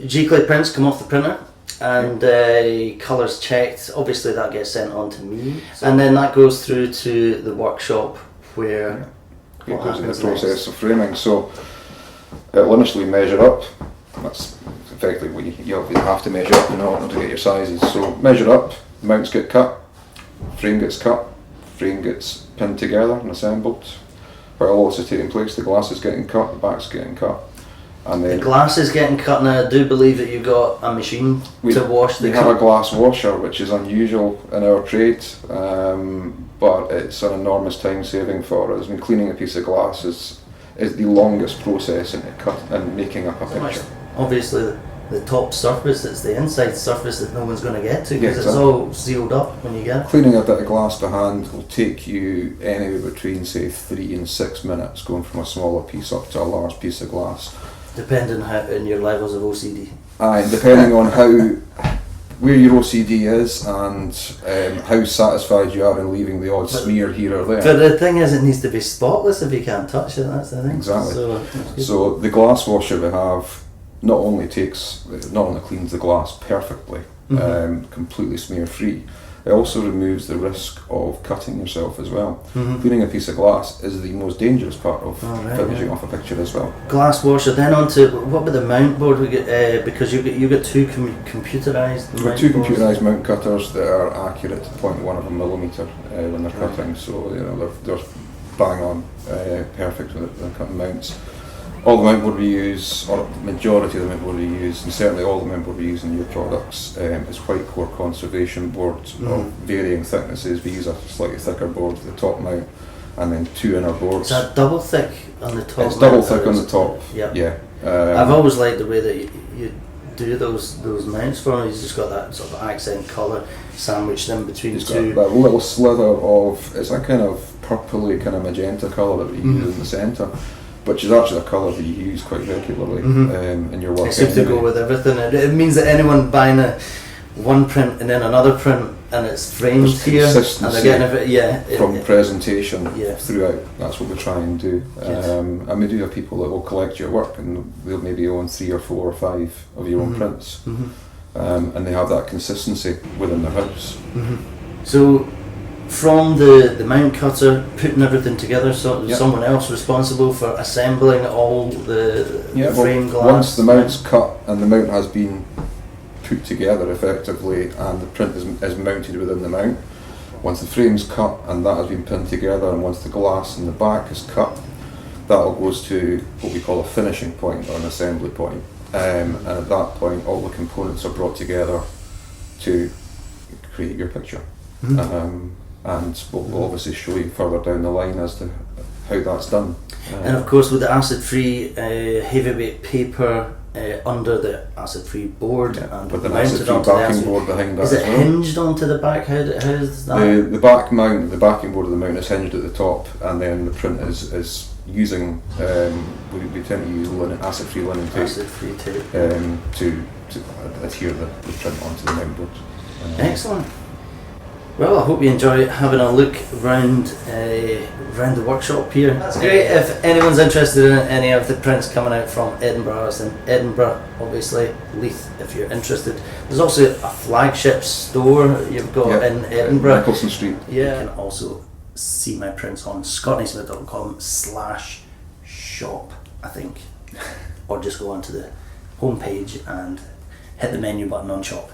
giclee prints come off the printer, and colours checked. Obviously that gets sent on to me, and then that goes through to the workshop where it goes in the process of framing. So it'll initially measure up. That's effectively what you have to measure up in order to get your sizes. So measure up, mounts get cut, frame gets cut, frame gets pinned together and assembled. While all this is taking place, the glass is getting cut, the back's getting cut. And then the glass is getting cut. Now I do believe that you've got a machine to wash the We have a glass washer, which is unusual in our trade, but it's an enormous time saving for us. I mean, cleaning a piece of glass is the longest process in making up a picture. Obviously the top surface, it's the inside surface that no one's going to get to, because it's all sealed up when you get it. Cleaning a bit of glass by hand will take you anywhere between say 3 and 6 minutes, going from a smaller piece up to a large piece of glass. Depending on your levels of OCD. Aye, depending on where your OCD is and how satisfied you are in leaving the odd smear here or there. But the thing is, it needs to be spotless if you can't touch it, that's the thing. Exactly. So the glass washer we have not only cleans the glass perfectly, completely smear free, it also removes the risk of cutting yourself as well. Cleaning a piece of glass is the most dangerous part of finishing off a picture as well. Glass washer, then onto what about the mount board we get, because you got two computerised We've got two computerised mount cutters that are accurate to 0.1 of a millimetre when they're cutting, so they're bang on, perfect when they're cutting mounts. All the mount board we use, or the majority of the mount board we use, and certainly all the mount board we use in new products, is white core conservation boards of varying thicknesses. We use a slightly thicker board for the top mount, and then 2 inner boards. Is that double thick on the top? It's double thick on the top. Yeah. I've always liked the way that you do those mounts for them. You've just got that sort of accent colour sandwiched in between two. Got that little slither of, it's a kind of purpley kind of magenta colour that we use in the centre, which is actually a colour that you use quite regularly in your work. It seems to go with everything. It means that anyone buying one print and then another print and it's framed here, and they're getting from presentation throughout. That's what we try and do. And we do have people that will collect your work, and they'll maybe own 3 or 4 or 5 of your own prints, and they have that consistency within their house. So from the mount cutter putting everything together, so someone else responsible for assembling all the frame glass. Once the mount's cut and the mount has been put together effectively and the print is mounted within the mount, once the frame's cut and that has been pinned together, and once the glass in the back is cut, that all goes to what we call a finishing point or an assembly point, and at that point all the components are brought together to create your picture. And we'll obviously show you further down the line as to how that's done. And of course with the acid-free heavyweight paper under the acid-free board, and with an acid-free backing board behind that. Is it hinged onto the back? How is that? The back mount, the backing board of the mount is hinged at the top, and then the print is using, we tend to use acid-free linen tape, to adhere the print onto the mount board. Excellent. Well, I hope you enjoy having a look round the workshop here. That's great. If anyone's interested in any of the prints coming out from Edinburgh Arts in Edinburgh, obviously Leith, if you're interested. There's also a flagship store you've got in Edinburgh. Nicholson Street. Yeah. You can also see my prints on scottneysmith.com/shop, I think. Or just go onto the homepage and hit the menu button on shop.